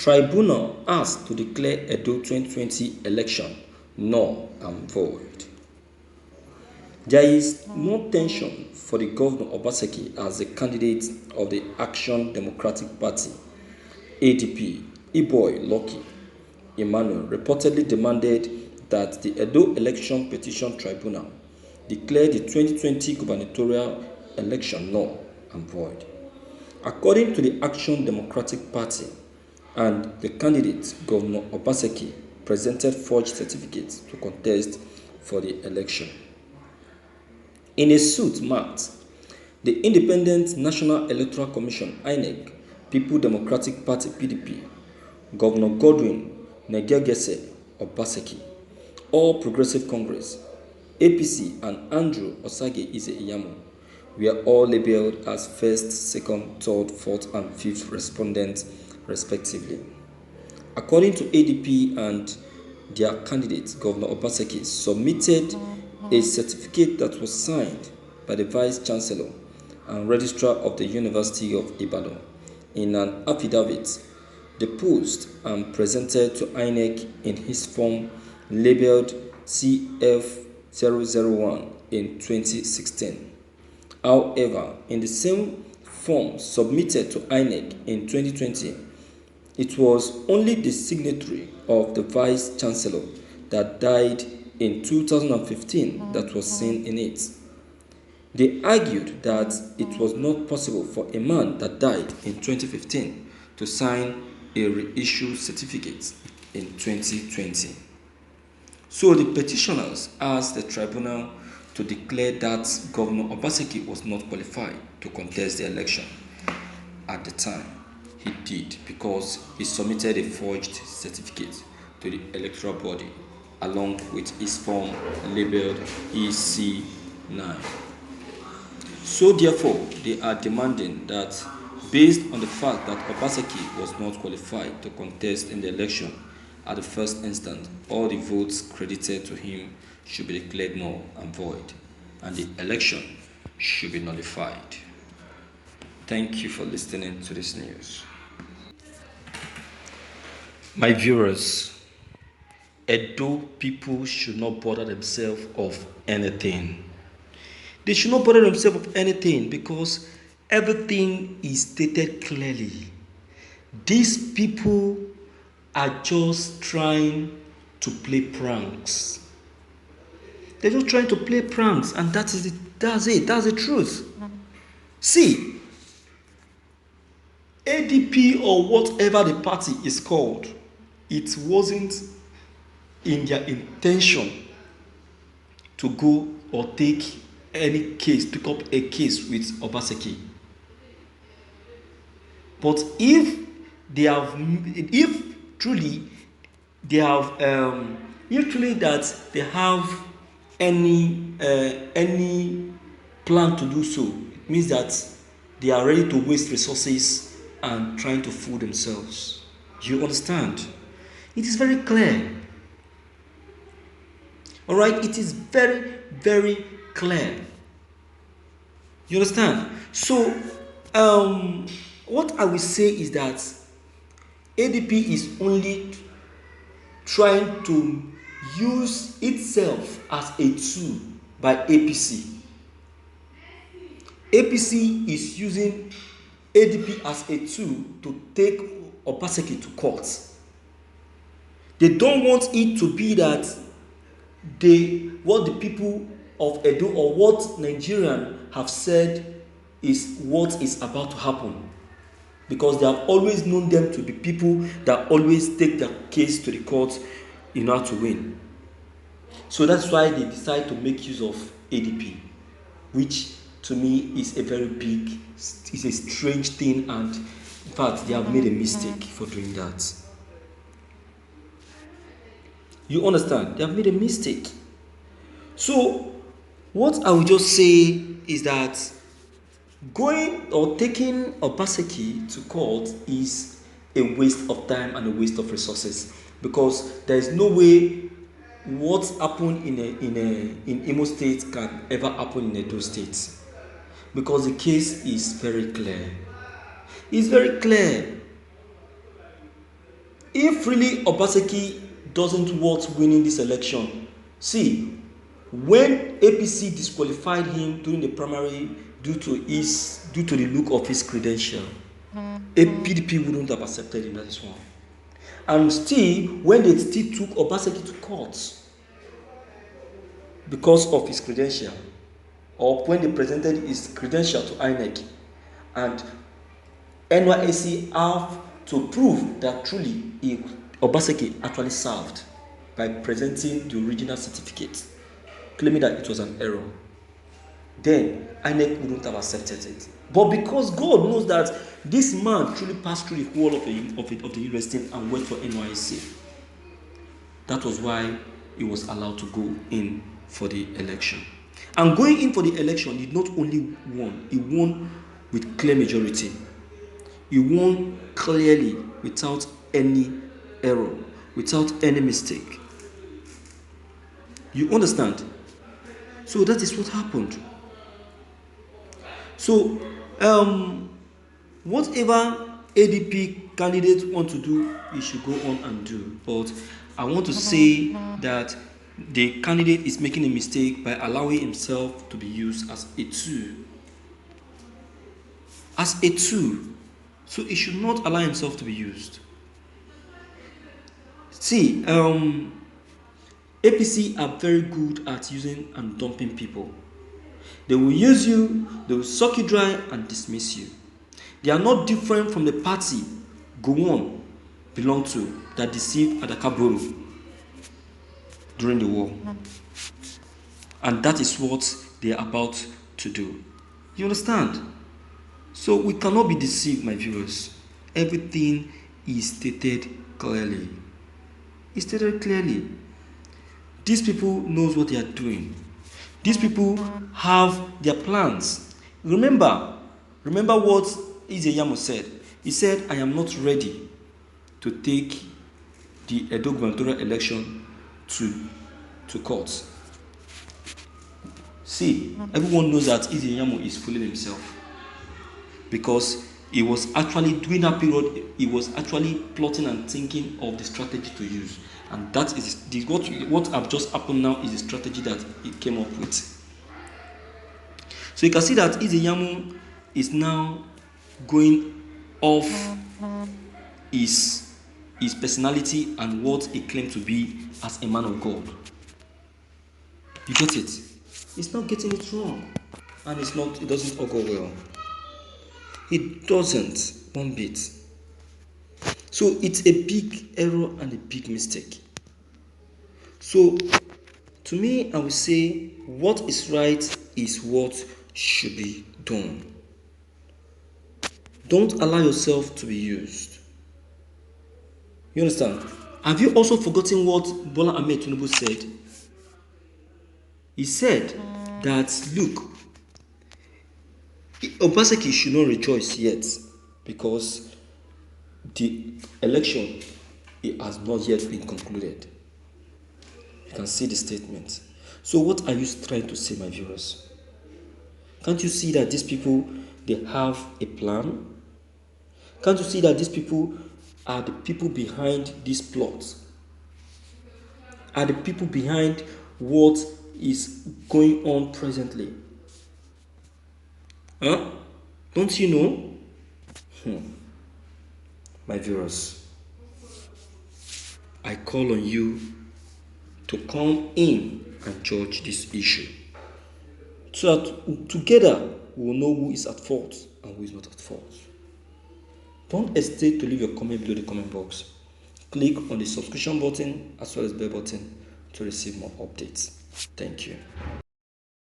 Tribunal asked to declare Edo 2020 election null and void. There is no tension for the Governor Obaseki as the candidate of the Action Democratic Party (ADP). Iboy Lucky Emmanuel reportedly demanded that the Edo Election Petition Tribunal declare the 2020 gubernatorial election null and void. According to the Action Democratic Party and the candidate, Governor Obaseki presented forged certificates to contest for the election. In a suit marked the Independent National Electoral Commission (INEC), People Democratic Party (PDP), Governor Godwin Negegese Obaseki, All Progressive Congress (APC), and Andrew Osage Ise Iyamu were all labeled as first, second, third, fourth, and fifth respondents, respectively. According to ADP and their candidate, Governor Obaseki submitted a certificate that was signed by the Vice Chancellor and Registrar of the University of Ibadan in an affidavit deposed and presented to INEC in his form labeled CF001 in 2016. However, in the same form submitted to INEC in 2020, it was only the signatory of the Vice Chancellor that died in 2015 that was seen in it. They argued that it was not possible for a man that died in 2015 to sign a reissue certificate in 2020. So the petitioners asked the tribunal to declare that Governor Obaseki was not qualified to contest the election. At the time, he did because he submitted a forged certificate to the electoral body along with his form labeled EC9. So therefore, they are demanding that, based on the fact that Obaseki was not qualified to contest in the election at the first instance, all the votes credited to him should be declared null and void, and the election should be nullified. Thank you for listening to this news. My viewers, Edo people should not bother themselves of anything. They should not bother themselves of anything because everything is stated clearly. These people are just trying to play pranks. They're just trying to play pranks, and that's it. That's the truth. See, ADP or whatever the party is called, it wasn't in their intention to go or take pick up a case with Obaseki. But if truly that they have any plan to do so, it means that they are ready to waste resources and trying to fool themselves. You understand? It is very clear. All right, it is very, very clear. You understand? So, what I will say is that ADP is only trying to use itself as a tool by APC. APC is using ADP as a tool to take Obaseki to court. They don't want it to be that what the people of Edo or what Nigerians have said is what is about to happen, because they have always known them to be people that always take their case to the court in order to win. So that's why they decide to make use of ADP, which to me is is a strange thing, and in fact they have made a mistake for doing that. You understand? They have made a mistake. So what I will just say is that going or taking Obaseki to court is a waste of time and a waste of resources, because there is no way what happened in Imo State can ever happen in Edo State, because the case is very clear. It's very clear. if really Obaseki doesn't want winning this election, see, when APC disqualified him during the primary due to the look of his credential, PDP wouldn't have accepted him. That is one. And still, when they still took Obaseki to court because of his credential, or when they presented his credential to INEC, and NYSC have to prove that truly Obaseki actually served by presenting the original certificate, claiming that it was an error, then INEC wouldn't have accepted it. But because God knows that this man truly passed through the whole of the university and went for NYSC, that was why he was allowed to go in for the election. And going in for the election, he not only won, he won with clear majority. He won clearly, without any error, without any mistake. You understand? So that is what happened. So, whatever ADP candidate want to do, he should go on and do. But I want to say that the candidate is making a mistake by allowing himself to be used as a tool. As a tool. So he should not allow himself to be used. See, APC are very good at using and dumping people. They will use you, they will suck you dry and dismiss you. They are not different from the party Gowon belonged to that deceived Adakaboro during the war. And that is what they are about to do. You understand? So we cannot be deceived, my viewers. Everything is stated clearly. It's stated clearly. These people knows what they are doing. These people have their plans. Remember what Izeyamo said. He said, I am not ready to take the Edo gubernatorial election to court. See, everyone knows that Izeyamo is fooling himself. Because he was actually, during that period, he was actually plotting and thinking of the strategy to use. And that is what have just happened now is the strategy that he came up with. So you can see that Izeyamo is now going off his personality and what he claimed to be as a man of God. You get it? He's not getting it wrong. And it doesn't all go well. It doesn't one bit. So it's a big error and a big mistake. So to me, I would say what is right is what should be done. Don't allow yourself to be used. You understand? Have you also forgotten what Bola Ahmed Tinubu said? He said that, look, Obaseki should not rejoice yet because the election has not yet been concluded. You can see the statement. So what are you trying to say, my viewers? Can't you see that these people, they have a plan? Can't you see that these people are the people behind this plot? Are the people behind what is going on presently? Huh? Don't you know? My viewers, I call on you to come in and judge this issue, so that together we will know who is at fault and who is not at fault. Don't hesitate to leave your comment below the comment box. Click on the subscription button as well as bell button to receive more updates. Thank you.